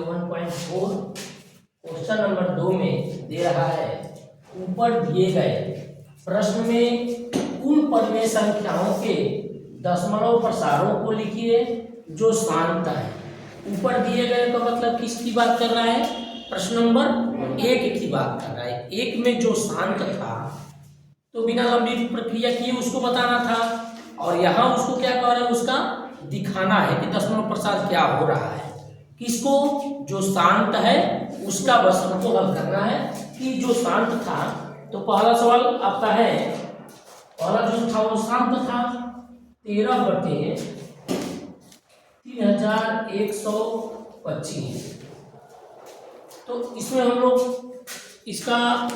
1.4 question number 2 में दे रहा है ऊपर दिए गए प्रश्न में उन परिमेय संख्याओं के दशमलव प्रसारों को लिखिए जो शांत है। ऊपर दिए गए का मतलब किसकी बात कर रहा है? प्रश्न नंबर 1 की बात कर रहा है। 1 में जो शांत था तो बिना लंबी प्रक्रिया किए उसको बताना था, और यहाँ उसको क्या कह रहे हैं, उसका दिखाना है कि दशमलव प्रसार क्या हो रहा है। किसको? जो शांत है उसका बस हमको हल करना है कि जो शांत था। तो पहला सवाल आपका है, पहला जो था वो शांत था 13/3125। तो इसमें हम लोग इसका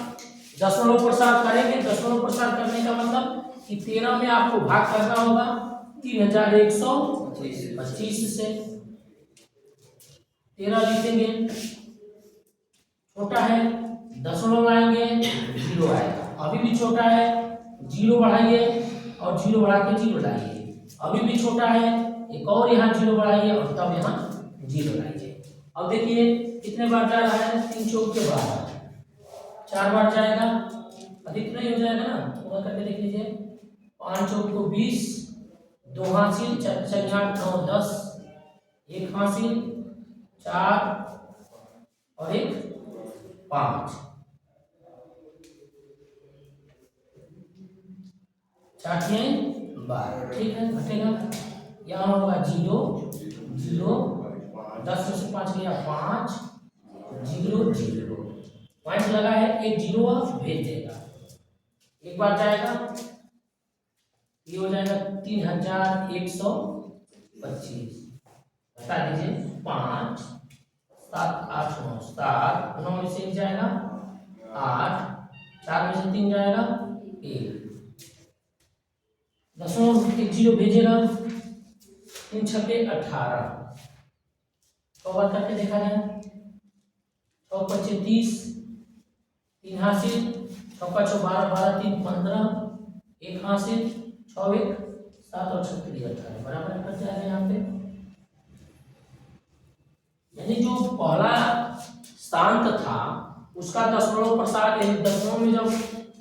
दशमलव प्रसार करेंगे। दशमलव प्रसार करने का मतलब कि 13 में आपको भाग करना होगा 3125 से। 13 लिखेंगे, छोटा है, दशमलव लाएंगे, 0 आएगा। अभी भी छोटा है, 0 बढ़ाइए और 0 बढ़ा के 0 लाइए। अभी भी छोटा है, एक और यहाँ 0 बढ़ाइए और तब यहाँ 0 लाइए। अब देखिए कितने बार जा रहा है, 3 चौक के 12, 4 बार जाएगा, अधिक नहीं हो जाएगा ना? थोड़ा करके देख लीजिए। 5 चौक को 20, 2 हासिल, 4 8 9 10, 1 हासिल, 4 और 1 5, 4 12। ठीक है, घटेगा। यहाँ होगा 0 0, 10 में से 5 गया 5, 0 0। पॉइंट लगा है, एक 0 भेज देगा। एक बार जाएगा, ये हो जाएगा 3125। बता दीजिए 5 7 8 9 7, 9 में से 1 जाएगा 8, 4 में से 3 जाएगा 1, दशमलव 1 0 भेजेगा, 3 छक्के 18। कवर करके देखा जाए, 6 5 30, 3 हासिल, 6 5 12 12 3 15, 1 हासिल, 6 1 7 और 6 3 18 बराबर कर जाएगा यहाँ पे। यानी जो पहला शांत था उसका दशमलव प्रसार, दशमलव में जब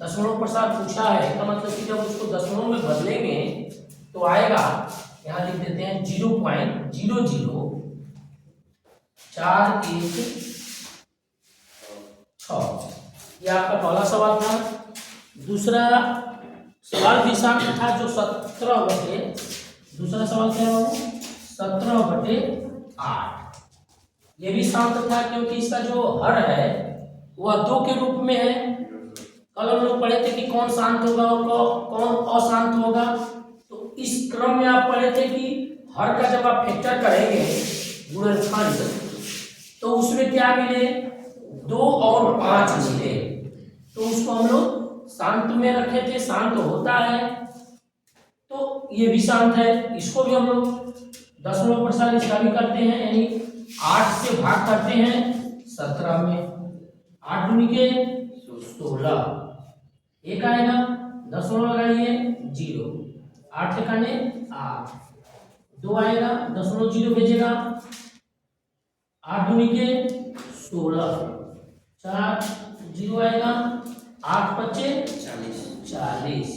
दशमलव प्रसार पूछा है तो मतलब कि जब उसको दशमलव में बदलेंगे तो आएगा, यहाँ लिख देते हैं 0.00416। ये आपका पहला सवाल था। दूसरा सवाल भी शांत था जो 17/, दूसरा सवाल क्या है, 17/8। ये भी शांत था क्योंकि इसका जो हर है वह 2 के रूप में है। कल हम लोग पढ़े थे कि कौन शांत होगा और कौन अशांत होगा। तो इस क्रम में आप पढ़े थे कि हर का जब आप फैक्टर करेंगे गुणनखंड तो उसमें क्या मिले, 2 और 5 मिले, तो उसको हम लोग शांत में रखे थे, शांत होता है। तो ये भी शांत है, इसको भी हम लोग दशमलव प्रसार इसका भी करते हैं, यानी 8 से भाग करते हैं 17 में, 8 दूनी के 16, 1 आएगा, दशमलव लगाइए 0, 8 ठिकाने 8, 2 आएगा, दशमलव 0 भेजेगा, 8 दूनी के 16, 4 0 आएगा, 8 5 40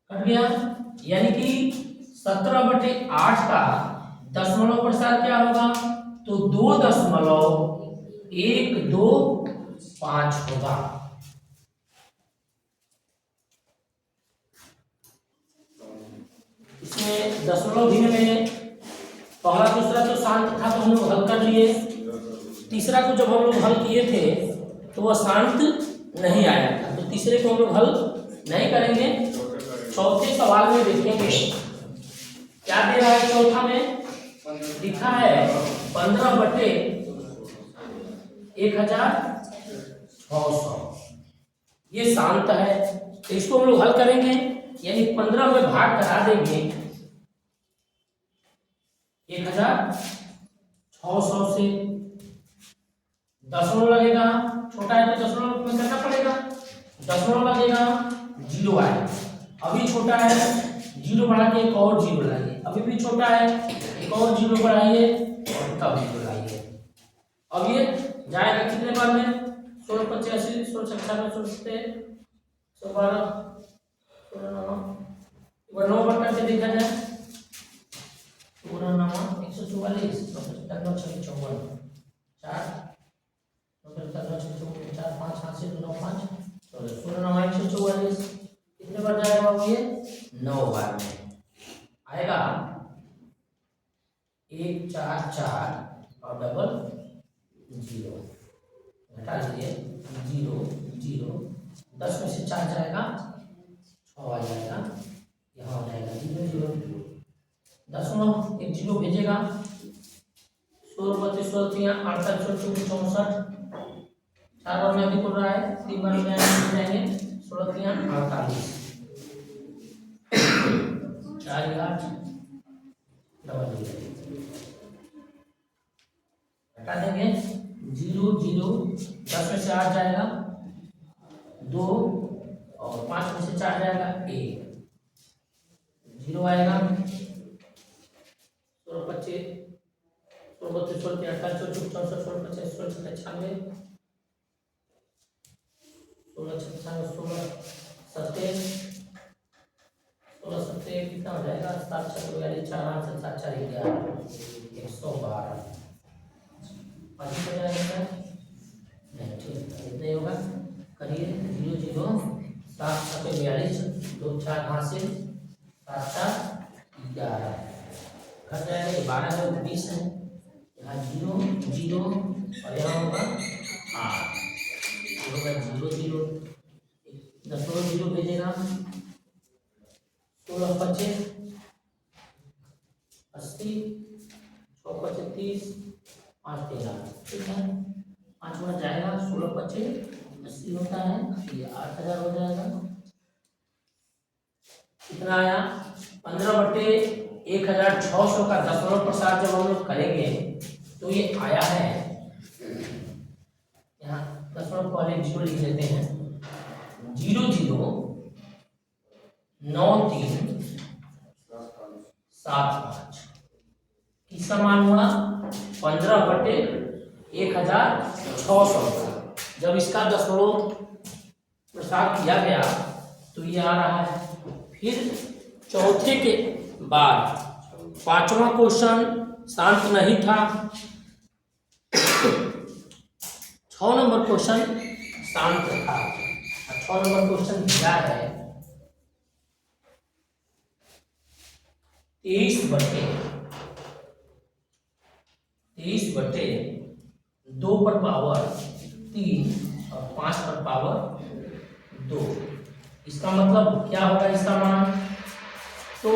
कट गया। यानी कि 17/8 का दशमलव प्रसार क्या होगा, तो 2.125 होगा। इसमें दशमलव भिन्न में पहला दूसरा तो शांत था तो हम लोग हल कर लिए। तीसरा को जब हम लोग हल किए थे तो वह शांत नहीं आया था, तो तीसरे को हम लोग हल नहीं करेंगे। चौथे सवाल में देखेंगे क्या दे रहा है। चौथा में लिखा है 15/1600। ये शांत है तो इसको हम लोग हल करेंगे, यानी 15 में भाग करा देंगे 1600 से। दशमलव लगेगा, छोटा है तो दशमलव में करना पड़ेगा, दशमलव लगेगा 0 आएगा। अभी छोटा है, 0 बढ़ा के एक और 0 लाइए, अभी भी छोटा है, एक और जीरो बढ़ाइए और तब जीरो लाइए। अब ये जाएगा कितने बार में? 16 85 16 96 16 12 16 9 बार करके देखा जाए। 16 9 144 9 6 54 4 4 5 हाथ से 9 5 16 9 144 कितने बार जाएगा ये? 9 बार में आएगा। 1 4 4 और डबल 0 घटा लीजिए 0 0 10 में से 4 जाएगा 6 आ जाएगा, यहाँ हो जाएगा 0 0 दशमलव एक जीरो भेजेगा 16 32 16 38 24 64 4 बार में अभी बोल रहा है 3 बार में जाएंगे 16 3 48 4 8 डबल 0 हटा देंगे 0 0 10 में से 8 जाएगा 2 और 5 में से 4 जाएगा 1 0 आएगा 16 25 16 32 16 38 24 64 16 25 16 96 16 96 16 27 16 27 कितना हो जाएगा 7 4 4 8 7 4 11 112 पाँच हो जाएगा नहीं ठीक इतने होगा करिए 0 0 7 7 42 2 4 हासिल 7 4 11 घट जाएगा 12 है 20 है यहाँ 0 0 और यहाँ होगा 8 होगा 0 0 दशमलव 0 भेजेगा 16 25 80 6 25 5 13 ठीक है 5 गुना जाएगा 16 25 80 होता है ये 8000 हो जाएगा। कितना आया 15/1600 का दशमलव प्रसार जब हम लोग करेंगे तो ये आया है यहाँ दशमलव को अलग जीरो लिख लेते हैं 0 0 9 3 7 5 किसका मान हुआ 15/1600 का। जब इसका दशमलव प्रसार किया गया तो ये आ रहा है। फिर चौथे के बाद पांचवा क्वेश्चन शांत नहीं था 6 नंबर क्वेश्चन शांत था। 6 नंबर क्वेश्चन दिया है 23/2 पर पावर 3 और 5 पर पावर 2। इसका मतलब क्या होगा इसका मान? तो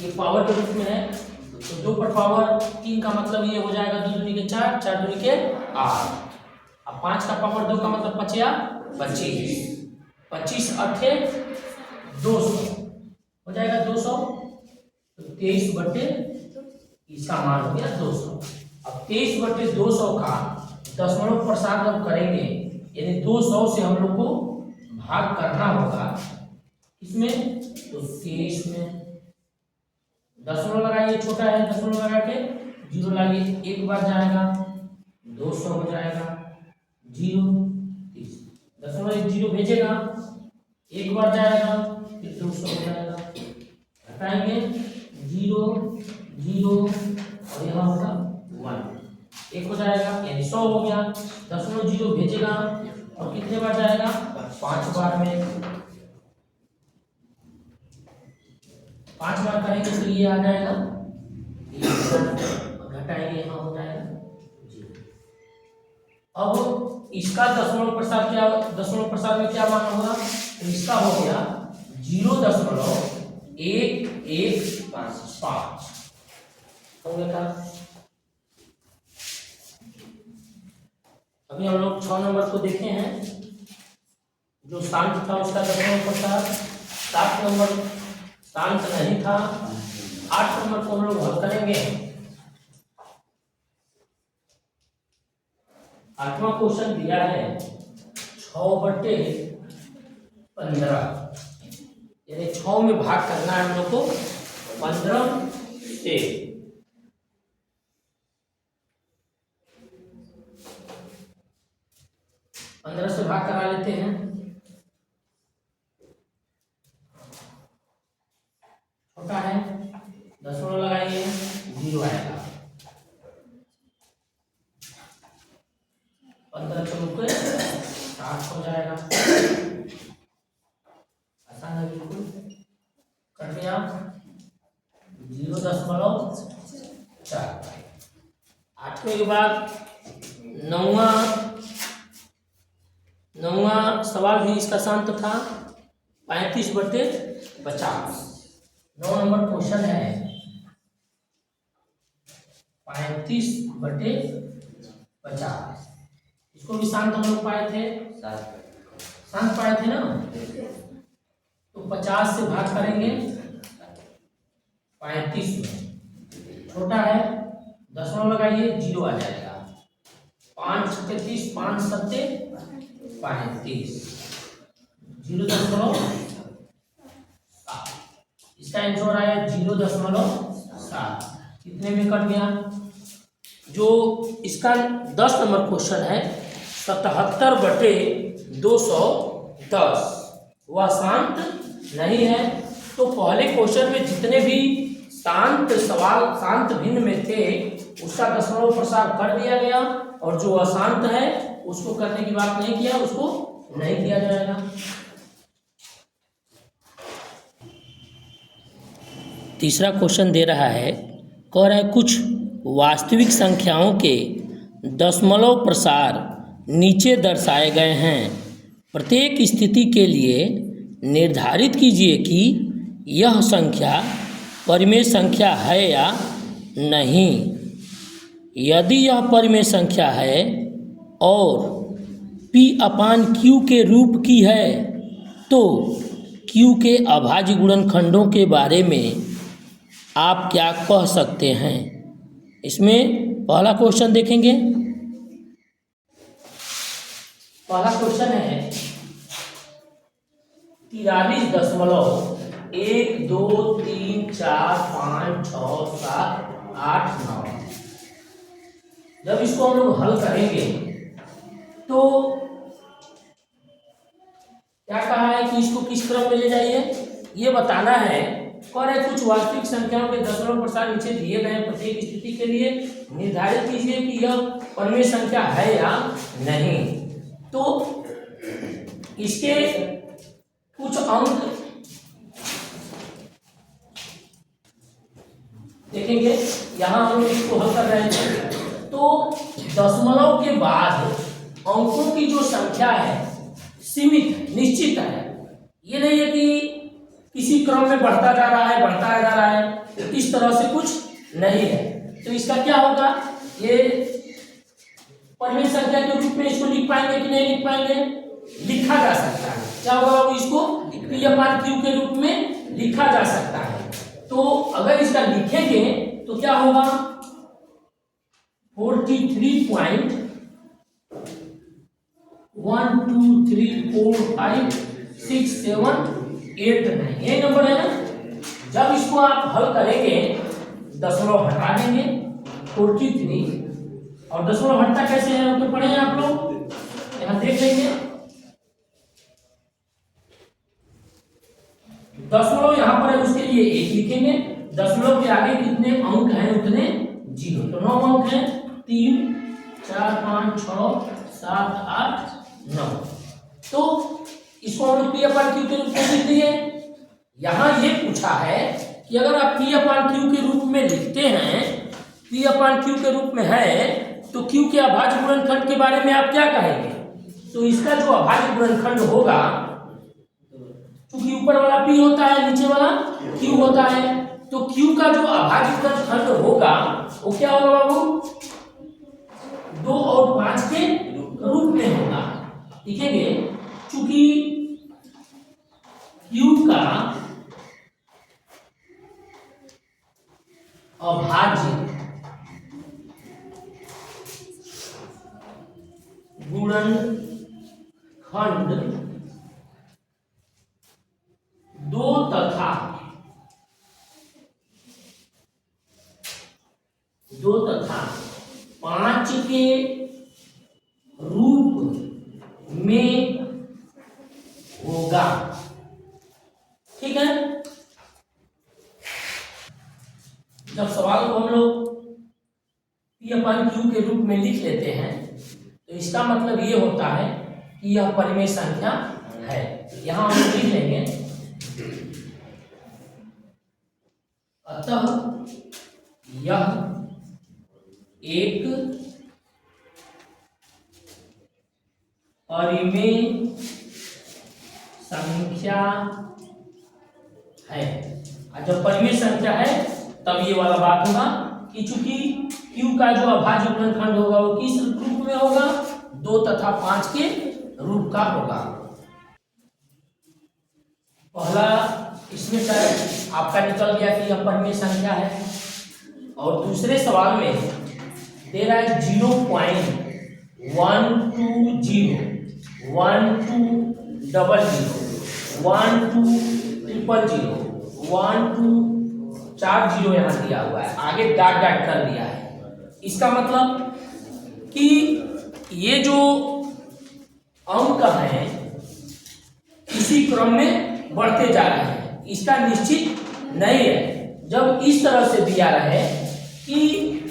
ये पावर के रूप में है तो 2 पर पावर 3 का मतलब ये हो जाएगा 2 दूनी के 4 4 दूनी के 8। अब 5 का पावर 2 का मतलब 5 या 25 25 अठे 200 हो जाएगा 200 तो 23/, इसका मान हो गया 200। अब 23/200 का दशमलव प्रसार जब करेंगे यानी 200 से हम लोग को भाग करना होगा इसमें तो 23 में दशमलव लगाइए छोटा है दशमलव लगा के 0 लाइए एक बार जाएगा 200 हो जाएगा 0 30 दशमलव 0 भेजेगा एक बार जाएगा फिर 200 हो जाएगा हटाएंगे 0 0 और यहाँ होगा 1 एक हो जाएगा यानी 100 हो गया। दशमलव 0 भेजेगा और कितने बार जाएगा 5 बार में 5 बार करेंगे तो ये आ जाएगा घटाएंगे यहाँ हो जाएगा 0। अब इसका दशमलव प्रसार क्या दशमलव प्रसार में क्या मान होगा तो इसका हो गया 0.1155 होंगे का। अभी हम लोग 6 नंबर को देखे हैं जो शांत था उसका दशमलव प्रसार। 7 नंबर शांत नहीं था। 8 नंबर को हम लोग हल करेंगे। 8वां क्वेश्चन दिया है 6/15 यानी 6 में भाग करना है हम लोग को 15 से 15 से भाग करा लेते हैं। छोटा है, दशमलव लगाइए, 0 आएगा। 15 चौके 60 हो जाएगा। आसान है बिल्कुल। कर दिया 0.4। 8वें के बाद 9वां सवाल भी इसका शांत था। 35/50। 9 नंबर क्वेश्चन है 35/50। इसको भी शांत हम लोग पाए थे, शांत पाए थे ना। तो 50 से भाग करेंगे 35 में। छोटा है, दशमलव लगाइए, 0 आ जाएगा। 5 छक्के 30, 5 सत्ते 35, 0.7। इसका आंसर आया 0.7। कितने में कट गया? जो इसका 10 नंबर क्वेश्चन है 77/210, वह शांत नहीं है। तो पहले क्वेश्चन में जितने भी शांत सवाल शांत भिन्न में थे उसका दशमलव प्रसार कर दिया गया, और जो अशांत है उसको करने की बात नहीं किया, उसको नहीं किया जाएगा। तीसरा क्वेश्चन दे रहा है, कह रहा है कुछ वास्तविक संख्याओं के दशमलव प्रसार नीचे दर्शाए गए हैं। प्रत्येक स्थिति के लिए निर्धारित कीजिए कि यह संख्या परिमेय संख्या है या नहीं। यदि यह परिमेय संख्या है और P/Q के रूप की है तो Q के अभाज्य गुणनखंडों के बारे में आप क्या कह सकते हैं। इसमें पहला क्वेश्चन देखेंगे। पहला क्वेश्चन है 43.123456789। जब इसको हम लोग हल करेंगे तो क्या कहा है कि इसको किस क्रम में ले जाइए, ये बताना है। और कुछ वास्तविक संख्याओं के दशमलव प्रसार नीचे दिए गए प्रत्येक स्थिति के लिए निर्धारित कीजिए कि यह परिमेय संख्या है या नहीं। तो इसके कुछ अंक देखेंगे, यहां हम लोग इसको हल कर रहे हैं। तो दशमलव के बाद अंकों की जो संख्या है सीमित निश्चित है। ये नहीं है कि किसी क्रम में बढ़ता जा रहा है बढ़ता जा रहा है, इस तरह से कुछ नहीं है। तो इसका क्या होगा, ये परिमेय संख्या के रूप में इसको लिख पाएंगे कि नहीं लिख पाएंगे, लिखा जा सकता है। क्या होगा, वो इसको P/Q के रूप में लिखा जा सकता है। तो अगर इसका लिखेंगे तो क्या होगा, 43.123456789 ये नंबर है ना। जब इसको आप हल करेंगे दशमलव हटा देंगे 43, और दशमलव हटता कैसे है तो पढ़े आप लोग, यहां देख लेंगे। दशमलव यहां पर है, उसके लिए 1 लिखेंगे। दशमलव के आगे कितने अंक हैं उतने 0। तो 9 अंक हैं, 3 4 5 6 7 8 9। तो इसको हम लोग P/Q के रूप में लिख दिए। यहां ये पूछा है कि अगर आप P/Q के रूप में लिखते हैं, P/Q के रूप में है, तो Q के अभाज्य गुणनखंड के बारे में आप क्या कहेंगे। तो इसका जो अभाज्य गुणनखंड होगा, क्योंकि ऊपर वाला P होता है नीचे वाला Q होता है, तो Q का जो अभाज्य गुणनखंड होगा वो क्या होगा बाबू, 2 और 5 के रूप में होगा। लिखेंगे चूंकि Q का अभाज्य गुणनखंड 2 तथा 5 के रूप में होगा। ठीक है, जब सवाल को हम लोग P/Q के रूप में लिख लेते हैं तो इसका मतलब ये होता है कि यह परिमेय संख्या है। यहां हम लिख लेंगे, अतः यह एक परिमेय संख्या है। और जब परिमेय संख्या है तब ये वाला बात होगा कि चूंकि Q का जो अभाज्य गुणनखंड होगा वो किस रूप में होगा, 2 तथा 5 के रूप का होगा। पहला इसमें शायद आपका निकल गया कि यह परिमेय संख्या है, और दूसरे सवाल में दे रहा है 0.120 1200 1200 4 जीरो यहाँ दिया हुआ है, आगे डॉट डॉट कर दिया है। इसका मतलब कि ये जो अंक हैं इसी क्रम में बढ़ते जा रहे हैं, इसका निश्चित नहीं है। जब इस तरह से दिया रहे कि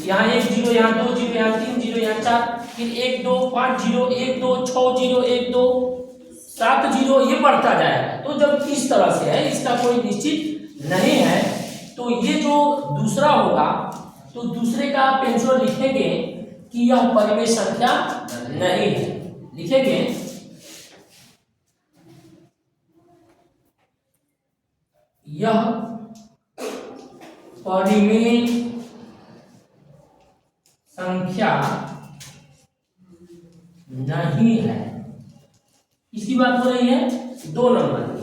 यहाँ 1 जीरो, यहाँ 2 जीरो, यहाँ 3 जीरो, यहाँ 4, फिर 1 2 5 जीरो, 1 2 6 जीरो, 1 2 7 जीरो, ये बढ़ता जाएगा। तो जब इस तरह से है, इसका कोई निश्चित नहीं है, तो ये जो दूसरा होगा तो दूसरे का आप आंसर लिखेंगे कि यह परिमेय संख्या नहीं है। लिखेंगे यह परिमेय संख्या नहीं है। इसकी बात हो रही है 2 नंबर की।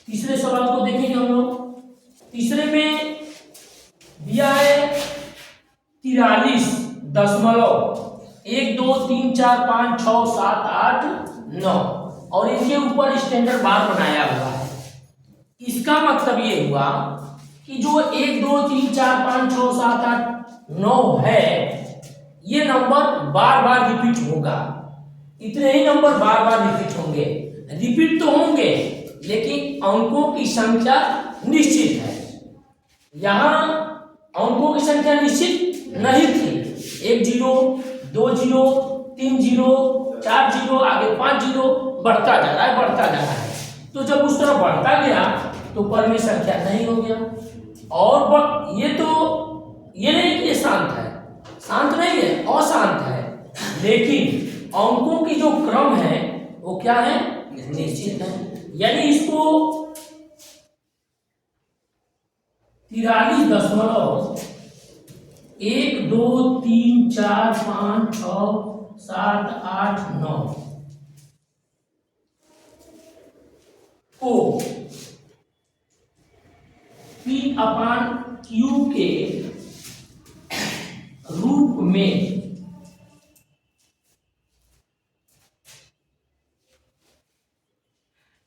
तीसरे सवाल को देखेंगे हम लोग। तीसरे में दिया है 43.123456789 और इनके ऊपर स्टैंडर्ड बार बनाया हुआ है। इसका मतलब ये हुआ कि जो 1 2 3 4 5 6 7 8 9 है, ये नंबर बार बार रिपीट होगा। इतने ही नंबर बार बार रिपीट होंगे। रिपीट तो होंगे लेकिन अंकों की संख्या निश्चित है। यहां अंकों की संख्या निश्चित नहीं थी। 1 जीरो, 2 जीरो, 3 जीरो, 4 जीरो, आगे 5 जीरो, बढ़ता जा रहा है, बढ़ता जा रहा है। तो जब उस तरह बढ़ता गया तो परिमेय संख्या नहीं हो गया। और ये तो ये नहीं कि ये शांत है, शांत नहीं है, अशांत है, लेकिन अंकों की जो क्रम है वो क्या है, निश्चित है। यानी इसको 43.123456789 को P/Q के रूप में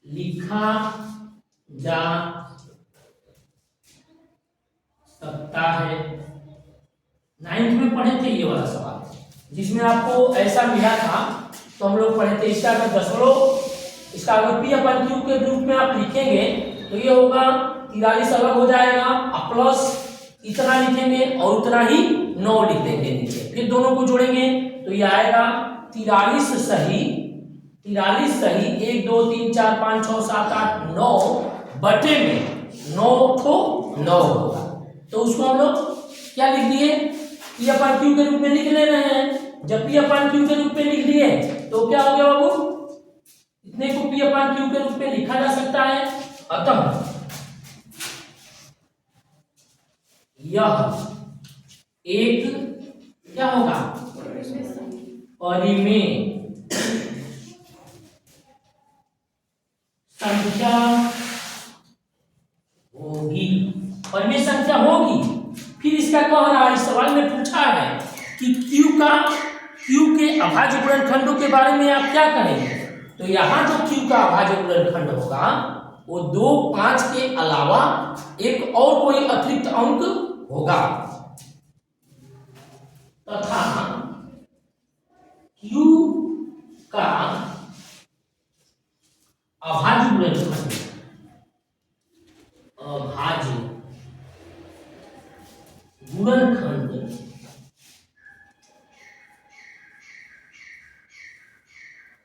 लिखा जा सकता है। 9th में पढ़े थे ये वाला सवाल, जिसमें आपको ऐसा मिला था। तो हम लोग पढ़े थे इसका अगर दशमलव, इसका अगर P/Q के रूप में आप लिखेंगे तो ये होगा 43 अलग हो जाएगा, प्लस इतना लिखेंगे और उतना ही 9 लिख देंगे नीचे, फिर दोनों को जोड़ेंगे तो ये आएगा 43 सही 1 2 3 4 5 6 7 8 9 बटे में 9 ठो 9 होगा। तो उसको हम लोग क्या लिख दिए, P/Q के रूप में लिख ले रहे हैं। जब P/Q के रूप में लिख दिए तो क्या हो गया बाबू, इतने को P/Q के रूप में लिखा जा सकता है। अतः यह एक क्या होगा, परिमेय संख्या होगी। परिमेय संख्या होगी। फिर इसका कह रहा है, इस सवाल में पूछा है कि Q के अभाज्य गुणनखंडों के बारे में आप क्या कहेंगे। तो यहाँ जो Q का अभाज्य गुणनखंड होगा वो 2 5 के अलावा एक और कोई अतिरिक्त अंक होगा, तथा Q का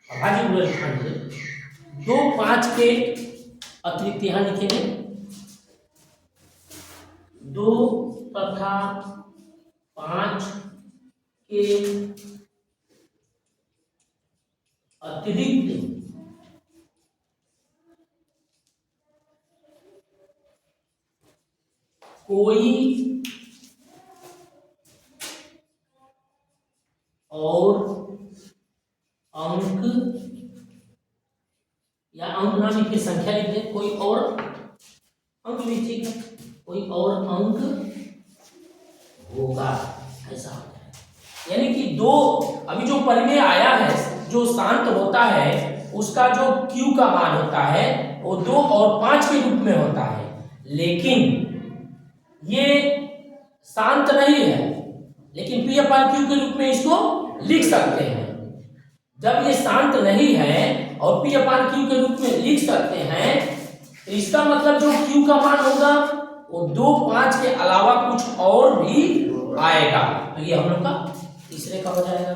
अभाज्य गुणनखंड 2 5 के अतिरिक्त यहाँ लिखेंगे 2 तथा 5 के अतिरिक्त कोई और अंक या अंक ना लिख के संख्या लिख दे, कोई और अंक भी ठीक है, कोई और अंक होगा, ऐसा हो जाएगा। यानी कि 2 अभी जो परिमेय आया है, जो शांत होता है उसका जो Q का मान होता है वो 2 और 5 के रूप में होता है, लेकिन ये शांत नहीं है, लेकिन P/Q के रूप में इसको लिख सकते हैं। जब ये शांत नहीं है और P/Q के रूप में लिख सकते हैं तो इसका मतलब जो Q का मान होगा वो 2 5 के अलावा कुछ और भी आएगा, तो ये हम लोग का तीसरे का हो जाएगा।